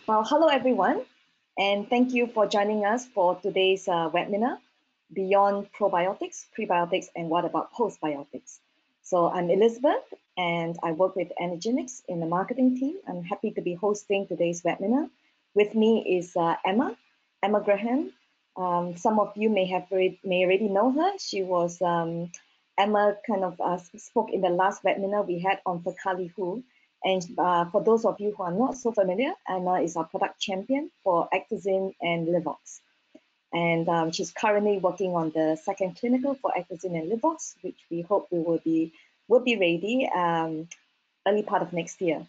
Well, hello everyone, and thank you for joining us for today's webinar, Beyond Probiotics, Prebiotics, and What About Postbiotics? So I'm Elizabeth, and I work with Anagenix in the marketing team. I'm happy to be hosting today's webinar. With me is Emma Graham. Some of you may already know her. She was Emma spoke in the last webinar we had on Fercali-Hu. And for those of you who are not so familiar, Emma is our product champion for Actazine and Livaux. And she's currently working on the second clinical for Actazine and Livaux, which we hope will be ready early part of next year.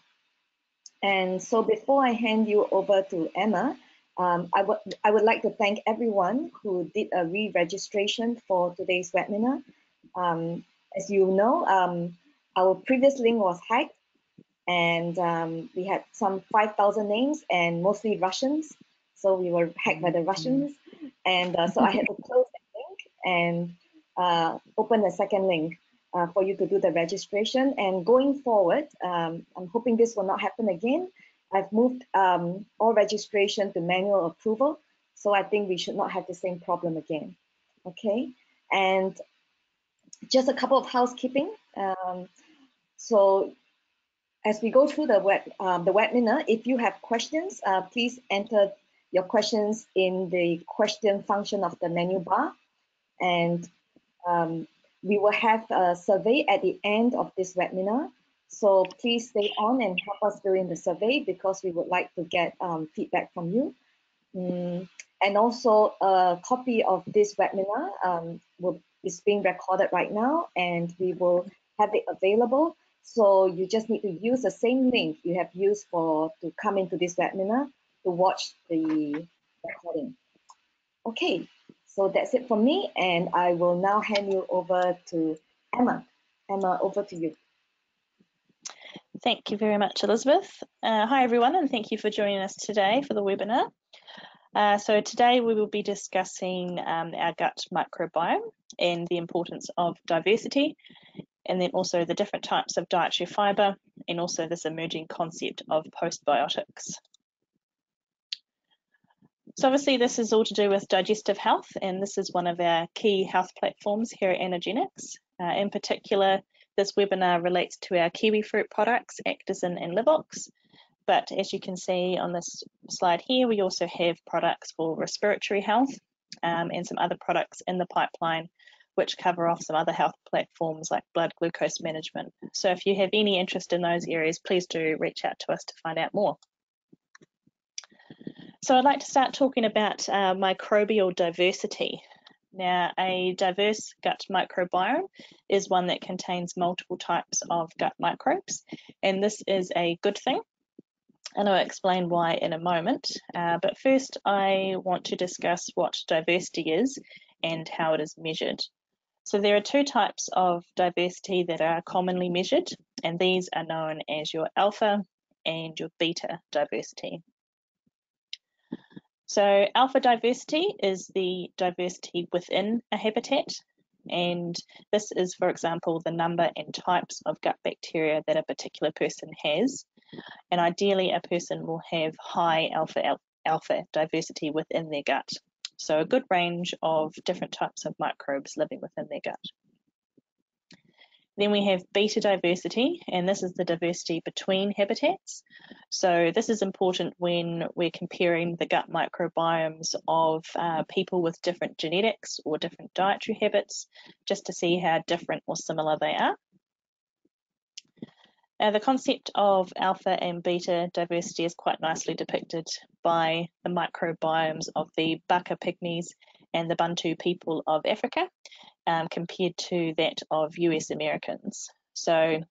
And so before I hand you over to Emma, I would like to thank everyone who did a re-registration for today's webinar. As you know, our previous link was hacked, and we had some 5,000 names and mostly Russians. So we were hacked by the Russians. And so I had to close that link and open a second link for you to do the registration. And going forward, I'm hoping this will not happen again. I've moved all registration to manual approval. So I think we should not have the same problem again. Okay. And just a couple of housekeeping. So as we go through the webinar, if you have questions, please enter your questions in the question function of the menu bar. And we will have a survey at the end of this webinar. So please stay on and help us fill in the survey because we would like to get feedback from you. And also a copy of this webinar is being recorded right now, and we will have it available. So you just need to use the same link you have used to come into this webinar to watch the recording. Okay, so that's it for me, and I will now hand you over to Emma. Emma, over to you. Thank you very much, Elizabeth. Hi everyone, and thank you for joining us today for the webinar. So today we will be discussing our gut microbiome and the importance of diversity, and then also the different types of dietary fibre, and also this emerging concept of postbiotics. So obviously this is all to do with digestive health, and this is one of our key health platforms here at Anagenix. In particular, this webinar relates to our Kiwifruit products, Actazine and Livaux. But as you can see on this slide here, we also have products for respiratory health and some other products in the pipeline which cover off some other health platforms like blood glucose management. So if you have any interest in those areas, please do reach out to us to find out more. So I'd like to start talking about microbial diversity. Now, a diverse gut microbiome is one that contains multiple types of gut microbes, and this is a good thing. And I'll explain why in a moment. But first, I want to discuss what diversity is and how it is measured. So there are two types of diversity that are commonly measured, and these are known as your alpha and your beta diversity. So alpha diversity is the diversity within a habitat, and this is, for example, the number and types of gut bacteria that a particular person has. And ideally, a person will have high alpha diversity within their gut. So a good range of different types of microbes living within their gut. Then we have beta diversity, and this is the diversity between habitats. So this is important when we're comparing the gut microbiomes of people with different genetics or different dietary habits, just to see how different or similar they are. The concept of alpha and beta diversity is quite nicely depicted by the microbiomes of the Baka pygmies and the Bantu people of Africa, compared to that of US Americans. So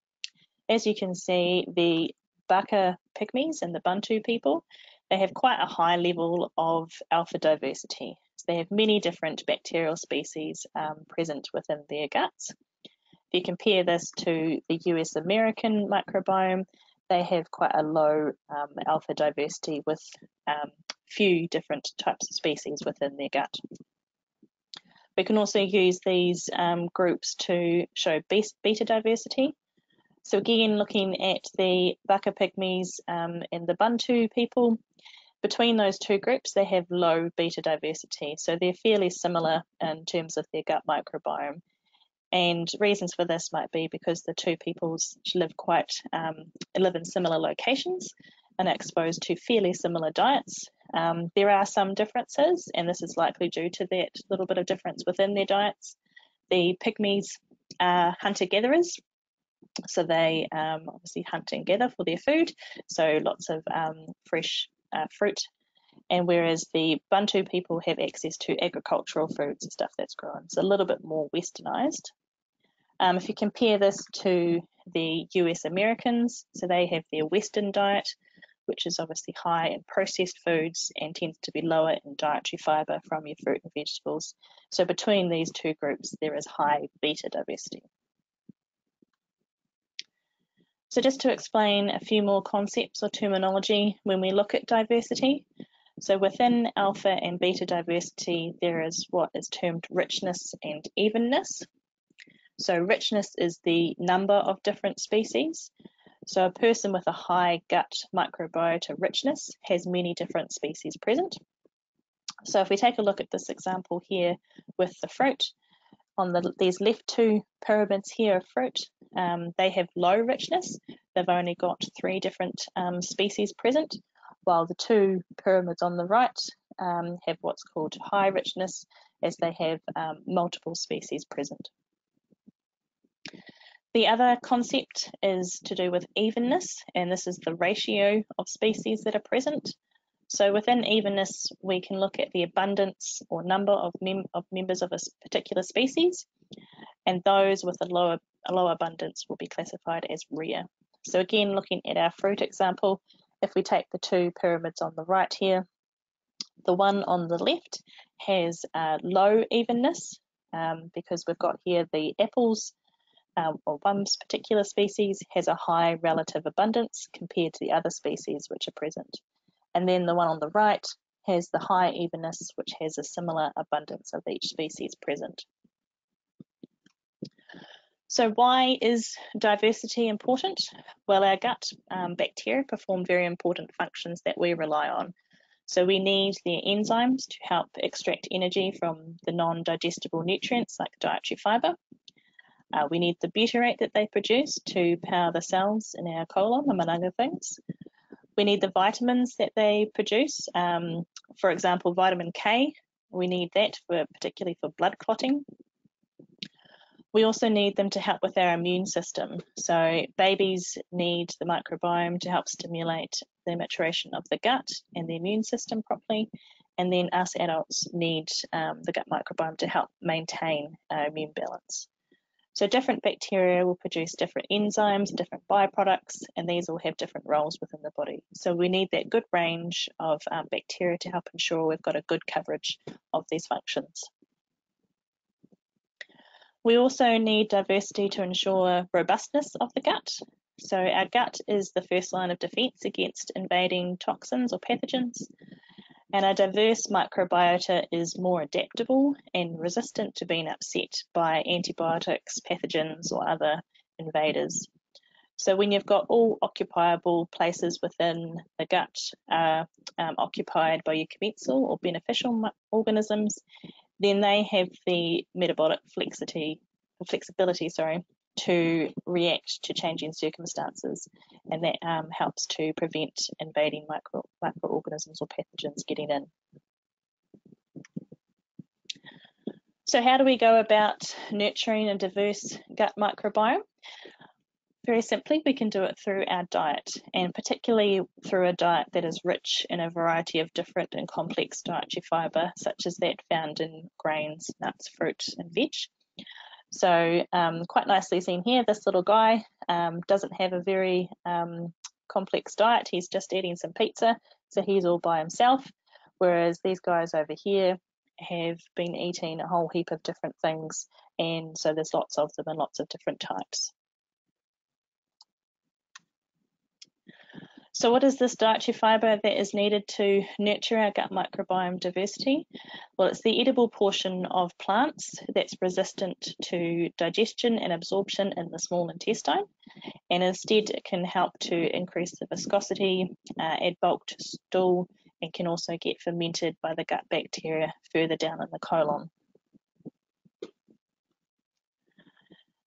as you can see, the Baka pygmies and the Bantu people, they have quite a high level of alpha diversity. So they have many different bacterial species present within their guts. If you compare this to the US American microbiome, they have quite a low alpha diversity with few different types of species within their gut. We can also use these groups to show beta diversity. So again, looking at the Baka pygmies and the Bantu people, between those two groups, they have low beta diversity. So they're fairly similar in terms of their gut microbiome. And reasons for this might be because the two peoples live in similar locations and are exposed to fairly similar diets. There are some differences, and this is likely due to that little bit of difference within their diets. The pygmies are hunter-gatherers, so they obviously hunt and gather for their food, so lots of fresh fruit. And whereas the Bantu people have access to agricultural foods and stuff that's grown, it's a little bit more westernized. If you compare this to the US Americans, so they have their Western diet, which is obviously high in processed foods and tends to be lower in dietary fiber from your fruit and vegetables. So between these two groups, there is high beta diversity. So just to explain a few more concepts or terminology when we look at diversity. So within alpha and beta diversity, there is what is termed richness and evenness. So richness is the number of different species. So a person with a high gut microbiota richness has many different species present. So if we take a look at this example here with the fruit, on these left two pyramids here of fruit, they have low richness. They've only got 3 different species present, while the 2 pyramids on the right have what's called high richness, as they have multiple species present. The other concept is to do with evenness, and this is the ratio of species that are present. So within evenness, we can look at the abundance or number of members of a particular species, and those with a low abundance will be classified as rare. So again, looking at our fruit example, if we take the 2 pyramids on the right here, the one on the left has low evenness because we've got here the apples, or one particular species has a high relative abundance compared to the other species which are present. And then the one on the right has the high evenness, which has a similar abundance of each species present. So why is diversity important? Well, our gut bacteria perform very important functions that we rely on. So we need their enzymes to help extract energy from the non-digestible nutrients like dietary fiber. We need the butyrate that they produce to power the cells in our colon, among other things. We need the vitamins that they produce. For example, vitamin K, we need that particularly for blood clotting. We also need them to help with our immune system. So babies need the microbiome to help stimulate the maturation of the gut and the immune system properly. And then us adults need the gut microbiome to help maintain our immune balance. So different bacteria will produce different enzymes, different byproducts, and these all have different roles within the body. So we need that good range of bacteria to help ensure we've got a good coverage of these functions. We also need diversity to ensure robustness of the gut. So our gut is the first line of defense against invading toxins or pathogens. And a diverse microbiota is more adaptable and resistant to being upset by antibiotics, pathogens, or other invaders. So when you've got all occupiable places within the gut occupied by your commensal or beneficial organisms, then they have the metabolic flexibility to react to changing circumstances, and that helps to prevent invading microorganisms or pathogens getting in. So how do we go about nurturing a diverse gut microbiome? Very simply, we can do it through our diet, and particularly through a diet that is rich in a variety of different and complex dietary fiber, such as that found in grains, nuts, fruit, and veg. So quite nicely seen here, this little guy doesn't have a very complex diet. He's just eating some pizza, so he's all by himself, whereas these guys over here have been eating a whole heap of different things, and so there's lots of them and lots of different types. So what is this dietary fibre that is needed to nurture our gut microbiome diversity? Well, it's the edible portion of plants that's resistant to digestion and absorption in the small intestine, and instead it can help to increase the viscosity, add bulk to stool, and can also get fermented by the gut bacteria further down in the colon.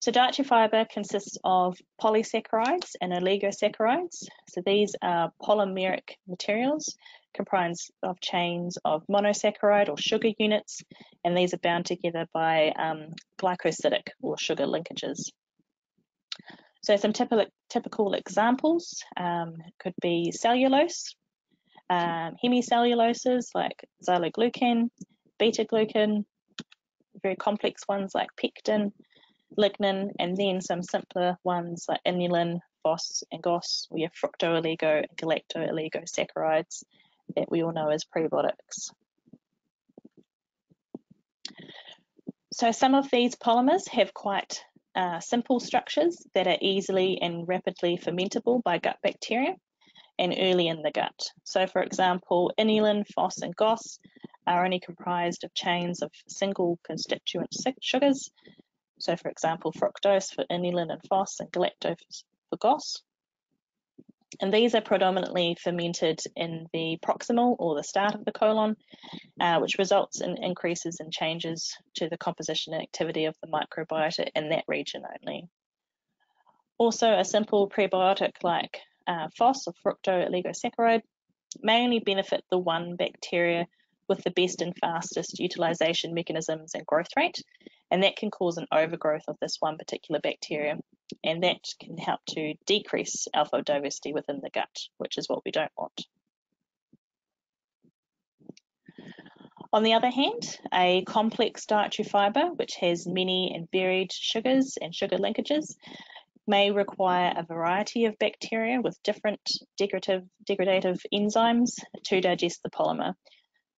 So dietary fibre consists of polysaccharides and oligosaccharides. So these are polymeric materials comprised of chains of monosaccharide or sugar units, and these are bound together by glycosidic or sugar linkages. So some typical examples could be cellulose, hemicelluloses like xyloglucan, beta-glucan, very complex ones like pectin, lignin, and then some simpler ones like inulin, phos, and gos. We have fructo-oligo and galacto-oligosaccharides that we all know as prebiotics. So some of these polymers have quite simple structures that are easily and rapidly fermentable by gut bacteria and early in the gut. So for example, inulin, phos, and gos are only comprised of chains of single constituent sugars. So for example, fructose for inulin and phos, and galactose for gos. And these are predominantly fermented in the proximal or the start of the colon, which results in increases and changes to the composition and activity of the microbiota in that region only. Also, a simple prebiotic like phos or fructo-oligosaccharide may only benefit the one bacteria with the best and fastest utilization mechanisms and growth rate, and that can cause an overgrowth of this one particular bacteria, and that can help to decrease alpha diversity within the gut, which is what we don't want. On the other hand, a complex dietary fibre, which has many and varied sugars and sugar linkages, may require a variety of bacteria with different degradative enzymes to digest the polymer.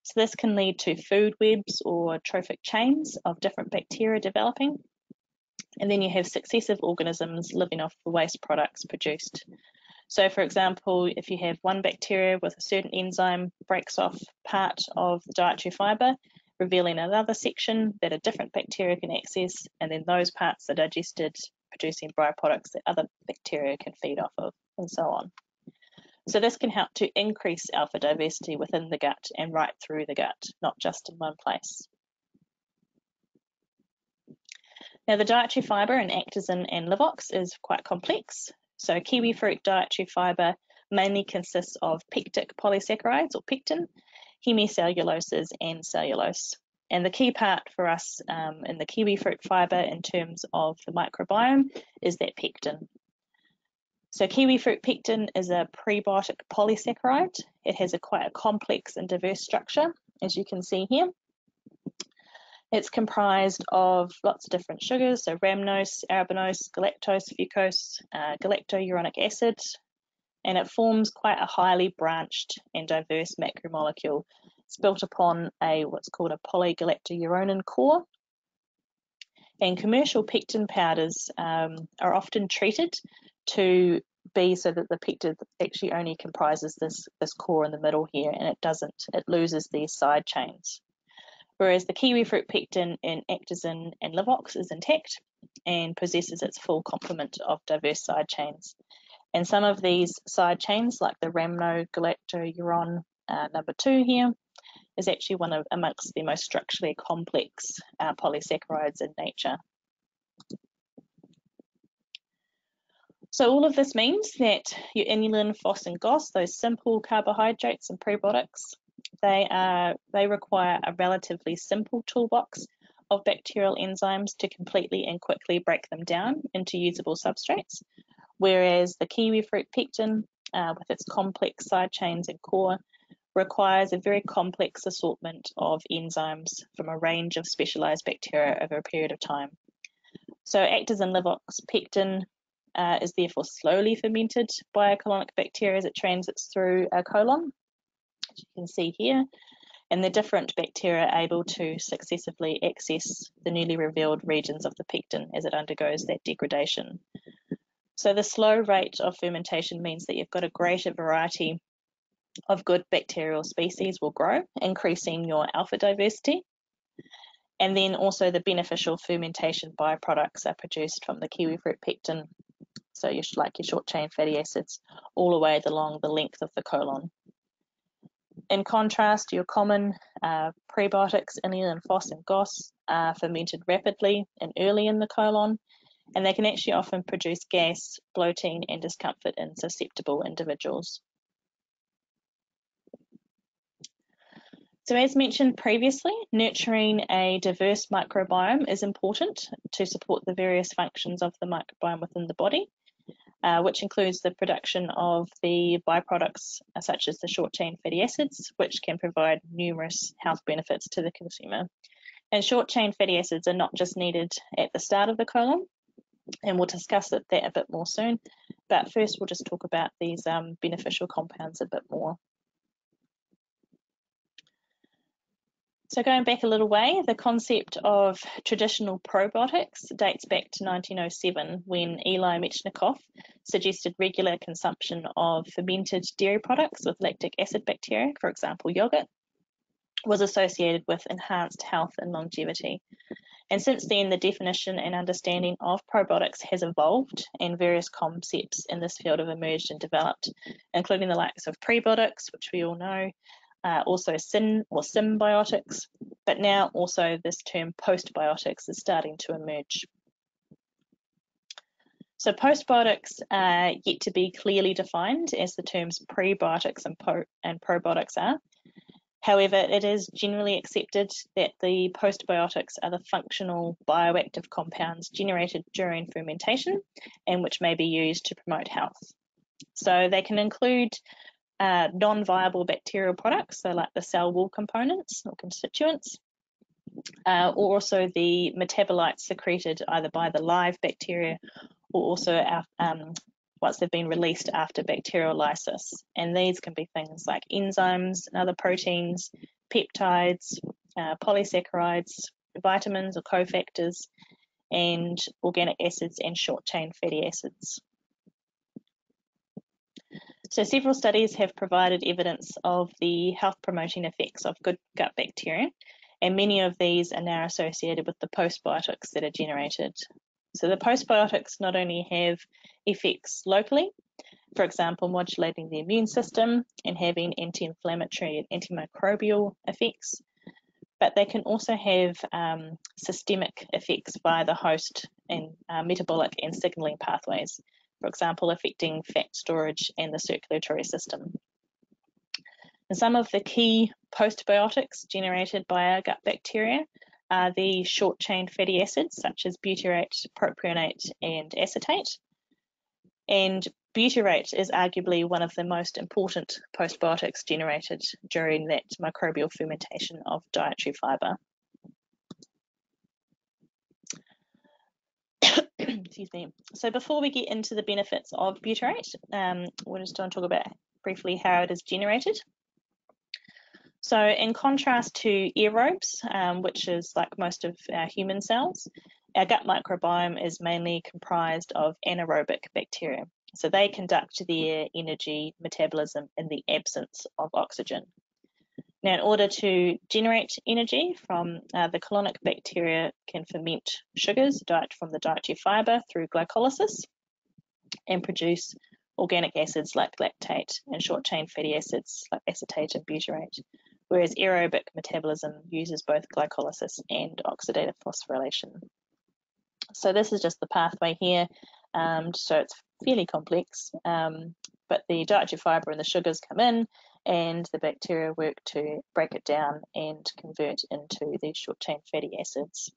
So this can lead to food webs or trophic chains of different bacteria developing, and then you have successive organisms living off the waste products produced. So for example, if you have one bacteria with a certain enzyme breaks off part of the dietary fibre, revealing another section that a different bacteria can access, and then those parts are digested, producing byproducts that other bacteria can feed off of, and so on. So this can help to increase alpha diversity within the gut and right through the gut, not just in one place. Now the dietary fibre in Actazin and Livaux is quite complex. So kiwifruit dietary fibre mainly consists of pectic polysaccharides or pectin, hemicelluloses and cellulose. And the key part for us in the kiwifruit fibre in terms of the microbiome is that pectin. So kiwifruit pectin is a prebiotic polysaccharide. It has quite a complex and diverse structure, as you can see here. It's comprised of lots of different sugars, so rhamnose, arabinose, galactose, fucose, galactouronic acid, and it forms quite a highly branched and diverse macromolecule. It's built upon what's called a polygalactouronin core. And commercial pectin powders are often treated to be so that the pectin actually only comprises this core in the middle here, and it loses these side chains. Whereas the kiwifruit pectin in Actazin and Livaux is intact and possesses its full complement of diverse side chains. And some of these side chains, like the rhamnogalactouron number 2 here, is actually one amongst the most structurally complex polysaccharides in nature. So all of this means that your inulin, phos, and gos, those simple carbohydrates and prebiotics, they require a relatively simple toolbox of bacterial enzymes to completely and quickly break them down into usable substrates, whereas the kiwifruit pectin, with its complex side chains and core, requires a very complex assortment of enzymes from a range of specialized bacteria over a period of time. So Actazin Livaux pectin is therefore slowly fermented by a colonic bacteria as it transits through a colon, as you can see here, and the different bacteria are able to successively access the newly revealed regions of the pectin as it undergoes that degradation. So the slow rate of fermentation means that you've got a greater variety of good bacterial species will grow, increasing your alpha diversity. And then also the beneficial fermentation byproducts are produced from the kiwifruit pectin, so your short chain fatty acids, all the way along the length of the colon. In contrast, your common prebiotics, inulin, phos, and gos are fermented rapidly and early in the colon, and they can actually often produce gas, bloating, and discomfort in susceptible individuals. So as mentioned previously, nurturing a diverse microbiome is important to support the various functions of the microbiome within the body, which includes the production of the byproducts such as the short-chain fatty acids, which can provide numerous health benefits to the consumer. And short-chain fatty acids are not just needed at the start of the colon, and we'll discuss that a bit more soon, but first we'll just talk about these beneficial compounds a bit more. So going back a little way, the concept of traditional probiotics dates back to 1907 when Eli Metchnikoff suggested regular consumption of fermented dairy products with lactic acid bacteria, for example yogurt, was associated with enhanced health and longevity. And since then, the definition and understanding of probiotics has evolved, and various concepts in this field have emerged and developed, including the likes of prebiotics, which we all know, also symbiotics, but now also this term postbiotics is starting to emerge. So postbiotics are yet to be clearly defined as the terms prebiotics and probiotics are. However, it is generally accepted that the postbiotics are the functional bioactive compounds generated during fermentation and which may be used to promote health. So they can include non-viable bacterial products, so like the cell wall components or constituents, or also the metabolites secreted either by the live bacteria or also once they've been released after bacterial lysis. And these can be things like enzymes and other proteins, peptides, polysaccharides, vitamins or cofactors, and organic acids and short-chain fatty acids. So several studies have provided evidence of the health-promoting effects of good gut bacteria, and many of these are now associated with the postbiotics that are generated. So the postbiotics not only have effects locally, for example, modulating the immune system and having anti-inflammatory and antimicrobial effects, but they can also have systemic effects via the host and metabolic and signaling pathways, for example, affecting fat storage and the circulatory system. And some of the key postbiotics generated by our gut bacteria are the short-chain fatty acids such as butyrate, propionate, and acetate. And butyrate is arguably one of the most important postbiotics generated during that microbial fermentation of dietary fibre. Excuse me. So before we get into the benefits of butyrate, we're just going to talk about briefly how it is generated. So in contrast to aerobes, which is like most of our human cells, our gut microbiome is mainly comprised of anaerobic bacteria. So they conduct their energy metabolism in the absence of oxygen. Now, in order to generate energy from the colonic bacteria can ferment sugars from the dietary fibre through glycolysis and produce organic acids like lactate and short-chain fatty acids like acetate and butyrate, whereas aerobic metabolism uses both glycolysis and oxidative phosphorylation. So this is just the pathway here, so it's fairly complex, but the dietary fibre and the sugars come in and the bacteria work to break it down and convert into these short-chain fatty acids.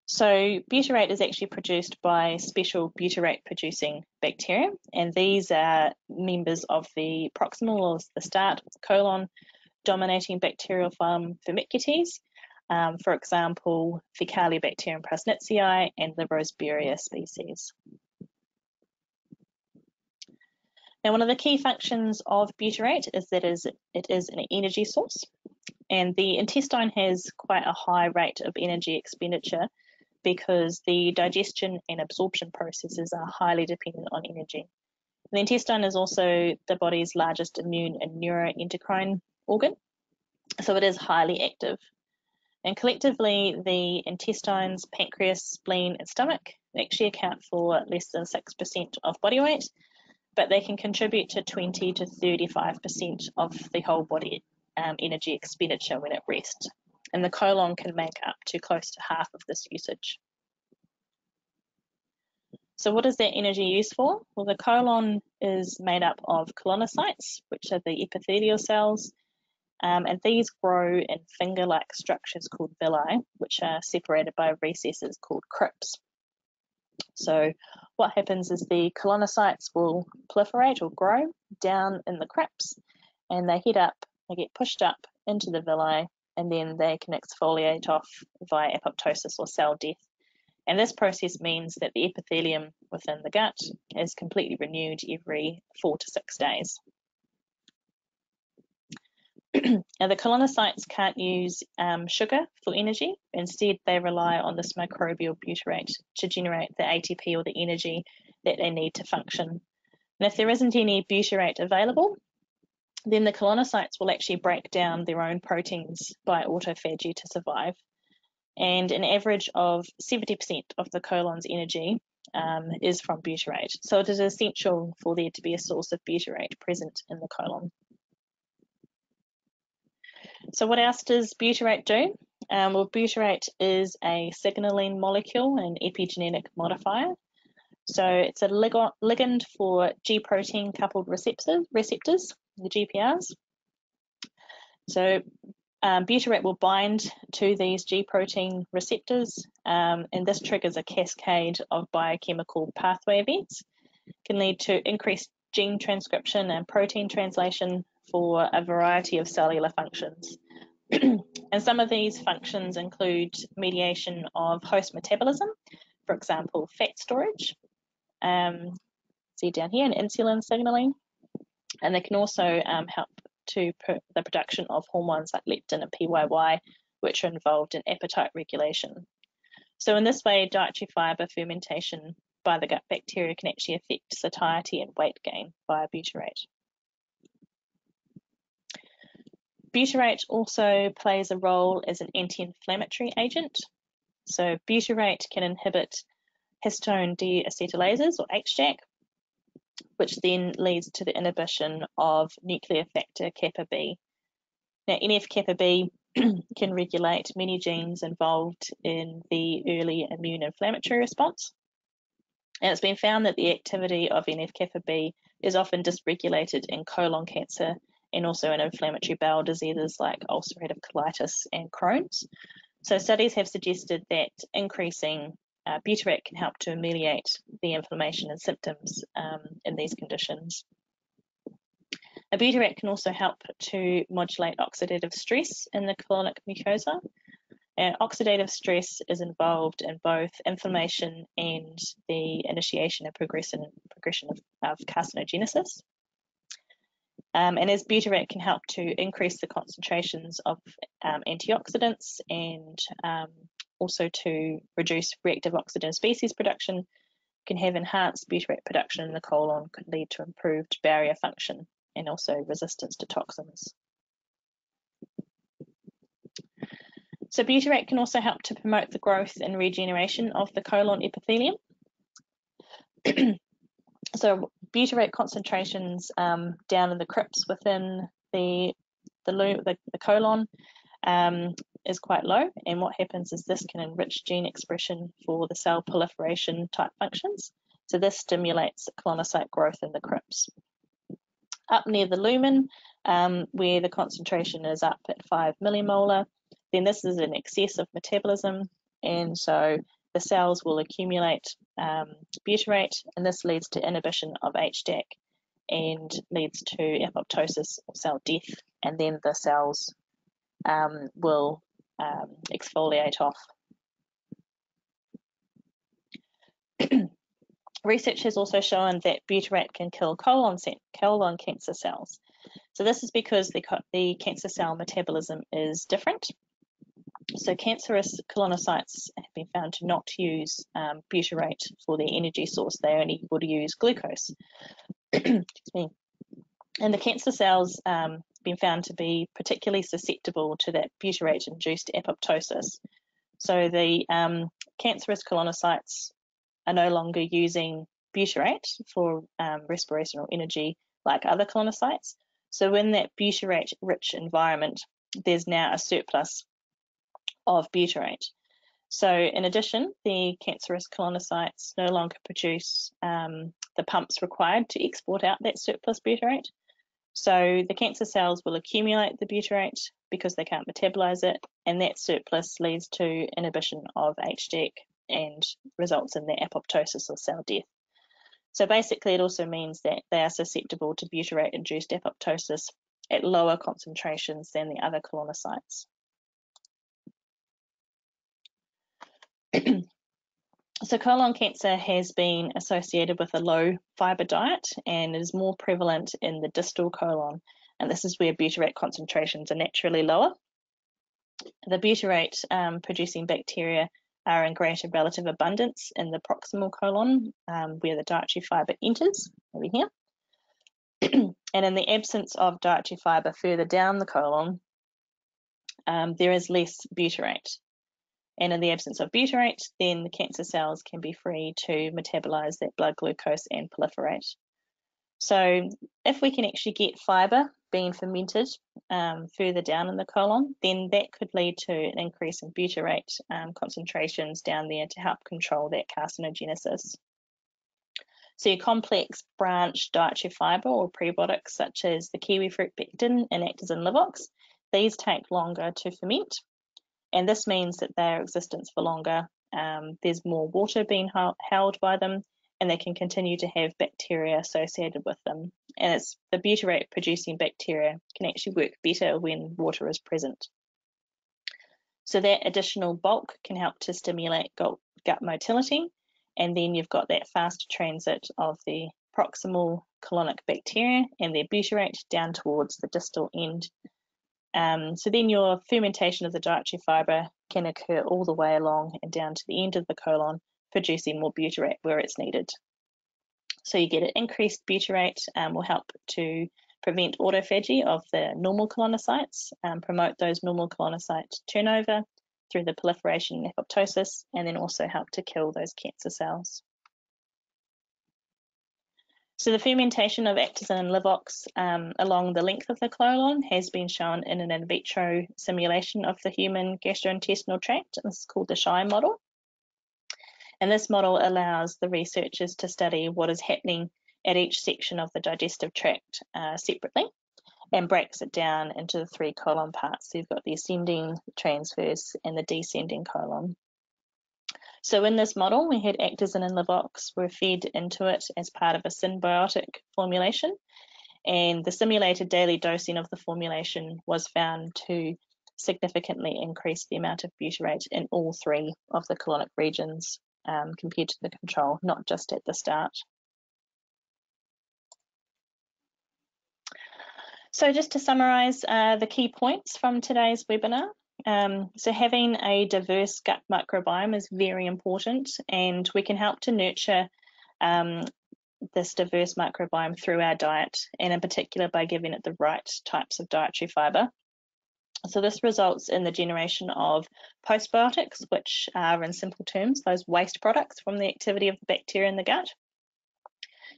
So butyrate is actually produced by special butyrate-producing bacteria, and these are members of the proximal, or the start of the colon, dominating bacterial phylum Firmicutes, for example, Fecalibacterium prausnitzii and the Roseburia species. Now, one of the key functions of butyrate is that it is an energy source, and the intestine has quite a high rate of energy expenditure because the digestion and absorption processes are highly dependent on energy. The intestine is also the body's largest immune and neuroendocrine organ, so it is highly active. And collectively, the intestines, pancreas, spleen, and stomach actually account for less than 6% of body weight, but they can contribute to 20 to 35% of the whole body energy expenditure when at rest. And the colon can make up to close to half of this usage. So what is that energy used for? Well, the colon is made up of colonocytes, which are the epithelial cells, and these grow in finger-like structures called villi, which are separated by recesses called crypts. So what happens is the colonocytes will proliferate or grow down in the crypts, and they get pushed up into the villi, and then they can exfoliate off via apoptosis or cell death. And this process means that the epithelium within the gut is completely renewed every 4 to 6 days. Now, the colonocytes can't use sugar for energy. Instead, they rely on this microbial butyrate to generate the ATP or the energy that they need to function. And if there isn't any butyrate available, then the colonocytes will actually break down their own proteins by autophagy to survive. And an average of 70% of the colon's energy is from butyrate. So it is essential for there to be a source of butyrate present in the colon. So what else does butyrate do? Well, butyrate is a signaling molecule, an epigenetic modifier. So it's a ligand for G protein coupled receptors, the GPRs. So butyrate will bind to these G protein receptors, and this triggers a cascade of biochemical pathway events. It can lead to increased gene transcription and protein translation for a variety of cellular functions. And some of these functions include mediation of host metabolism, for example, fat storage, see down here, and insulin signaling. And they can also help to the production of hormones like leptin and PYY, which are involved in appetite regulation. So in this way, dietary fibre fermentation by the gut bacteria can actually affect satiety and weight gain via butyrate. Butyrate also plays a role as an anti-inflammatory agent. So butyrate can inhibit histone deacetylases, or HDAC, which then leads to the inhibition of nuclear factor kappa B. Now, NF-kappa B can regulate many genes involved in the early immune inflammatory response. And it's been found that the activity of NF-kappa B is often dysregulated in colon cancer and also in inflammatory bowel diseases like ulcerative colitis and Crohn's. So studies have suggested that increasing butyrate can help to ameliorate the inflammation and symptoms in these conditions. Butyrate can also help to modulate oxidative stress in the colonic mucosa. Oxidative stress is involved in both inflammation and the initiation and progression of carcinogenesis. And as butyrate can help to increase the concentrations of antioxidants and also to reduce reactive oxygen species production, can have enhanced butyrate production in the colon, could lead to improved barrier function and also resistance to toxins. So butyrate can also help to promote the growth and regeneration of the colon epithelium. So butyrate concentrations down in the crypts within the colon is quite low, and what happens is this can enrich gene expression for the cell proliferation type functions. So this stimulates colonocyte growth in the crypts. Up near the lumen, where the concentration is up at 5 millimolar, then this is in excess of metabolism, and so the cells will accumulate butyrate, and this leads to inhibition of HDAC and leads to apoptosis or cell death, and then the cells will exfoliate off. Research has also shown that butyrate can kill colon cancer cells. So this is because the cancer cell metabolism is different. So cancerous colonocytes have been found to not use butyrate for their energy source. They're only able to use glucose. Excuse me. And the cancer cells been found to be particularly susceptible to that butyrate-induced apoptosis. So the cancerous colonocytes are no longer using butyrate for respiration or energy like other colonocytes. So in that butyrate-rich environment, there's now a surplus of butyrate. So in addition, the cancerous colonocytes no longer produce the pumps required to export out that surplus butyrate. So the cancer cells will accumulate the butyrate because they can't metabolize it, and that surplus leads to inhibition of HDAC and results in their apoptosis or cell death. So basically it also means that they are susceptible to butyrate-induced apoptosis at lower concentrations than the other colonocytes. So colon cancer has been associated with a low fibre diet and is more prevalent in the distal colon, and this is where butyrate concentrations are naturally lower. The butyrate producing bacteria are in greater relative abundance in the proximal colon where the dietary fibre enters, over here. And in the absence of dietary fibre further down the colon, there is less butyrate. And in the absence of butyrate, then the cancer cells can be free to metabolize that blood glucose and proliferate. So if we can actually get fibre being fermented further down in the colon, then that could lead to an increase in butyrate concentrations down there to help control that carcinogenesis. So your complex branch dietary fibre or prebiotics such as the kiwifruit pectin and actins and Livaux, these take longer to ferment. And this means that their existence for longer, there's more water being held by them, and they can continue to have bacteria associated with them. And it's the butyrate producing bacteria can actually work better when water is present. So that additional bulk can help to stimulate gut motility, and then you've got that faster transit of the proximal colonic bacteria and their butyrate down towards the distal end. So then your fermentation of the dietary fibre can occur all the way along and down to the end of the colon, producing more butyrate where it's needed. So you get an increased butyrate will help to prevent autophagy of the normal colonocytes, promote those normal colonocyte turnover through the proliferation and apoptosis, and then also help to kill those cancer cells. So the fermentation of actins and Livaux along the length of the colon has been shown in an in vitro simulation of the human gastrointestinal tract. This is called the SHY model. And this model allows the researchers to study what is happening at each section of the digestive tract separately and breaks it down into the 3 colon parts. So you've got the ascending, transverse, and the descending colon. So in this model, we had actins and Livaux were fed into it as part of a symbiotic formulation, and the simulated daily dosing of the formulation was found to significantly increase the amount of butyrate in all 3 of the colonic regions compared to the control, not just at the start. So just to summarise the key points from today's webinar. So having a diverse gut microbiome is very important, and we can help to nurture this diverse microbiome through our diet, and in particular by giving it the right types of dietary fibre. So this results in the generation of postbiotics, which are in simple terms those waste products from the activity of the bacteria in the gut.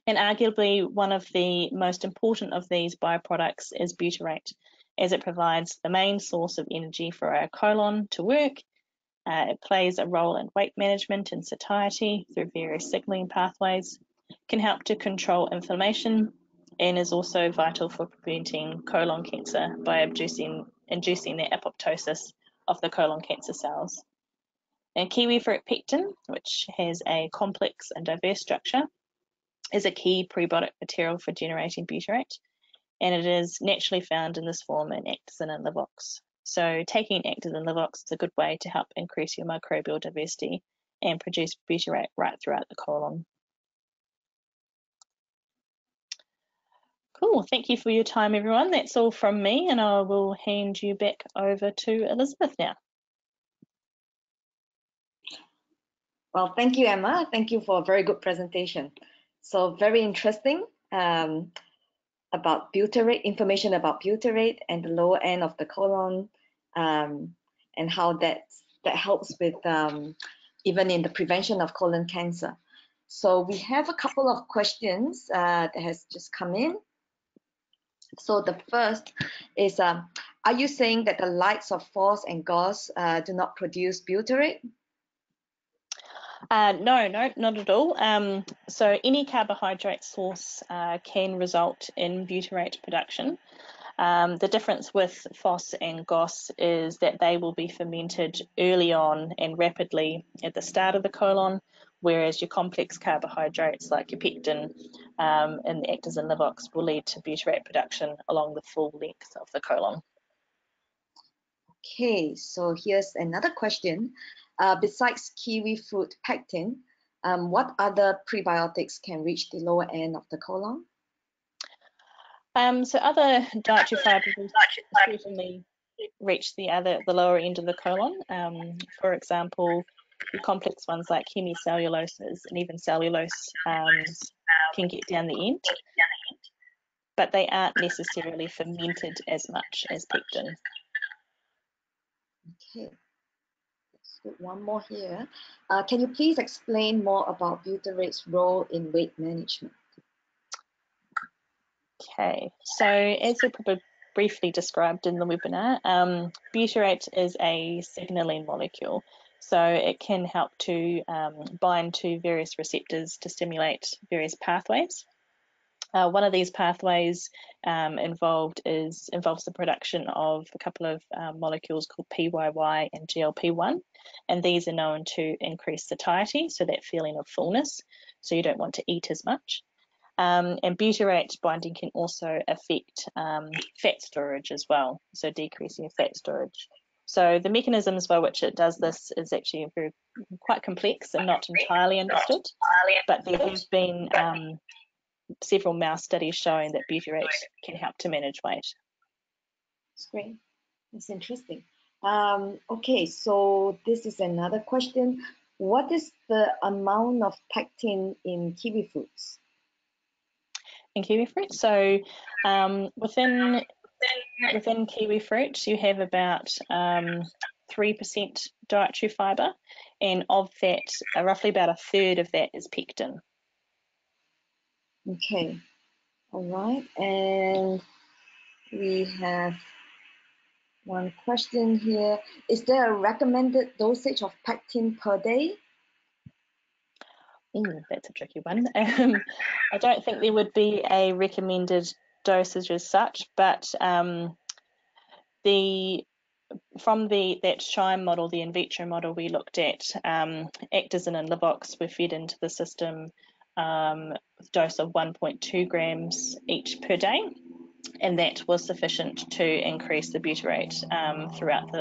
And arguably one of the most important of these byproducts is butyrate, as it provides the main source of energy for our colon to work. It plays a role in weight management and satiety through various signaling pathways, can help to control inflammation, and is also vital for preventing colon cancer by inducing the apoptosis of the colon cancer cells. And kiwifruit pectin, which has a complex and diverse structure, is a key prebiotic material for generating butyrate, and it is naturally found in this form in actins and Livaux. So taking actins and Livaux is a good way to help increase your microbial diversity and produce butyrate right throughout the colon. Cool, thank you for your time, everyone. That's all from me, and I will hand you back over to Elizabeth now. Well, thank you, Emma. Thank you for a very good presentation. So very interesting about butyrate, information about butyrate and the lower end of the colon, and how that helps with even in the prevention of colon cancer. So we have a couple of questions that has just come in. So the first is, are you saying that the likes of FOS and GOS do not produce butyrate? No, not at all. So any carbohydrate source can result in butyrate production. The difference with FOS and GOS is that they will be fermented early on and rapidly at the start of the colon, whereas your complex carbohydrates like your pectin and the actins and Livaux will lead to butyrate production along the full length of the colon. Okay, so here's another question. Besides kiwifruit pectin, what other prebiotics can reach the lower end of the colon? So other dietary fibers will certainly reach the lower end of the colon. For example, your complex ones like hemicelluloses and even cellulose can get down the end, but they aren't necessarily fermented as much as pectin. Okay, let's do one more here. Can you please explain more about butyrate's role in weight management? Okay, so as we probably briefly described in the webinar, butyrate is a signaling molecule. So it can help to bind to various receptors to stimulate various pathways. One of these pathways involves the production of a couple of molecules called PYY and GLP-1, and these are known to increase satiety, so that feeling of fullness, so you don't want to eat as much. And butyrate binding can also affect fat storage as well, so decreasing fat storage. So the mechanisms by which it does this is actually quite complex and not entirely understood, but there have been several mouse studies showing that butyrate can help to manage weight. That's great. That's interesting. Okay, so this is another question. What is the amount of pectin in kiwi fruits? In kiwi fruit, so within kiwi fruit, you have about 3% dietary fibre, and of that, roughly about a third of that is pectin. Okay, all right, and we have one question here. Is there a recommended dosage of pectin per day? Ooh, that's a tricky one. I don't think there would be a recommended dosage as such, but from that SHINE model, the in vitro model we looked at, actinin and Livaux were fed into the system with a dose of 1.2 grams each per day, and that was sufficient to increase the butyrate throughout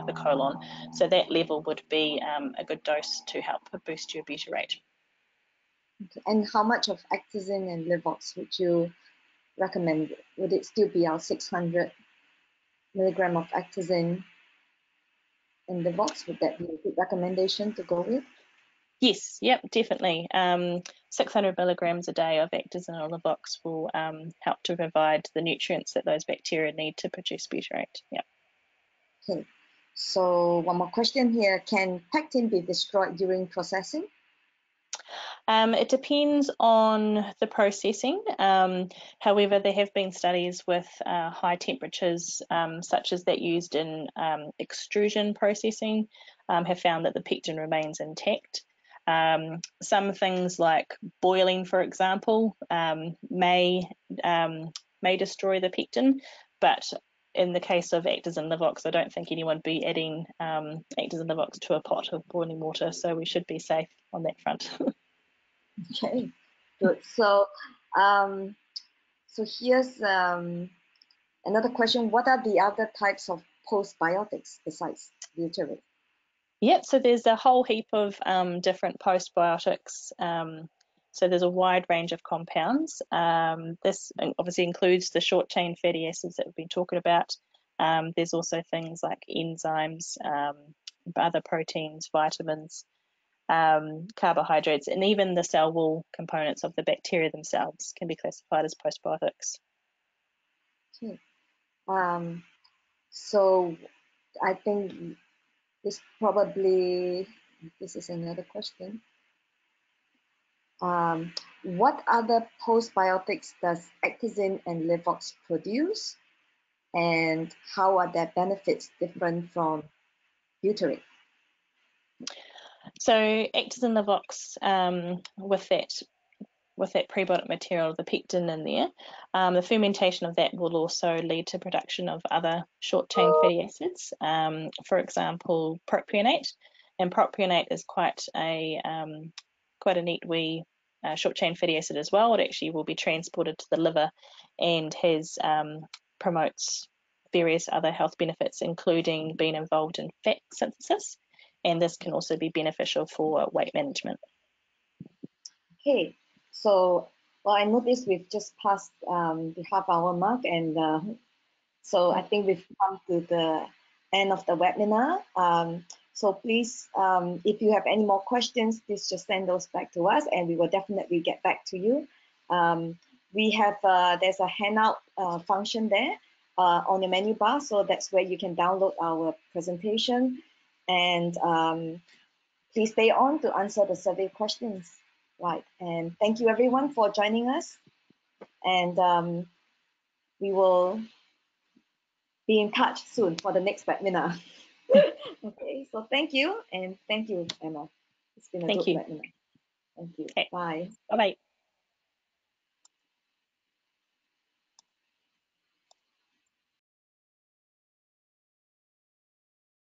the colon. So that level would be a good dose to help boost your butyrate. Okay. And how much of actinin and Livaux would you recommend? Would it still be our 600 milligram of actinin and Livaux? Would that be a good recommendation to go with? Yes, yep, definitely. 600 milligrams a day of actinin or Livaux will help to provide the nutrients that those bacteria need to produce butyrate. Yep. Okay, so one more question here. Can pectin be destroyed during processing? It depends on the processing. However, there have been studies with high temperatures, such as that used in extrusion processing, have found that the pectin remains intact. Some things like boiling, for example, may destroy the pectin, but in the case of actins and Livaux, I don't think anyone would be adding actins and Livaux to a pot of boiling water, so we should be safe on that front. Okay, good. So, so here's another question. What are the other types of postbiotics besides butyrate? Yep, so there's a whole heap of different postbiotics. So there's a wide range of compounds. This obviously includes the short chain fatty acids that we've been talking about. There's also things like enzymes, other proteins, vitamins. carbohydrates, and even the cell wall components of the bacteria themselves can be classified as postbiotics. Okay. So I think this is another question. What other postbiotics does Actizin and Livaux produce, and how are their benefits different from Butyrate? So Actizin Livaux, with that prebiotic material, the pectin in there, the fermentation of that will also lead to production of other short-chain fatty acids, for example, propionate. And propionate is quite a neat wee short-chain fatty acid as well. It actually will be transported to the liver and promotes various other health benefits, including being involved in fat synthesis. And this can also be beneficial for weight management. Okay, so I noticed we've just passed the half-hour mark, and so I think we've come to the end of the webinar. So please, if you have any more questions, please just send those back to us, and we will definitely get back to you. We have there's a handout function there on the menu bar, so that's where you can download our presentation, and please stay on to answer the survey questions. Right, and thank you everyone for joining us, and we will be in touch soon for the next webinar. Okay, so thank you, and thank you, Emma. It's been a good webinar. Thank you. Okay. Bye. Bye-bye.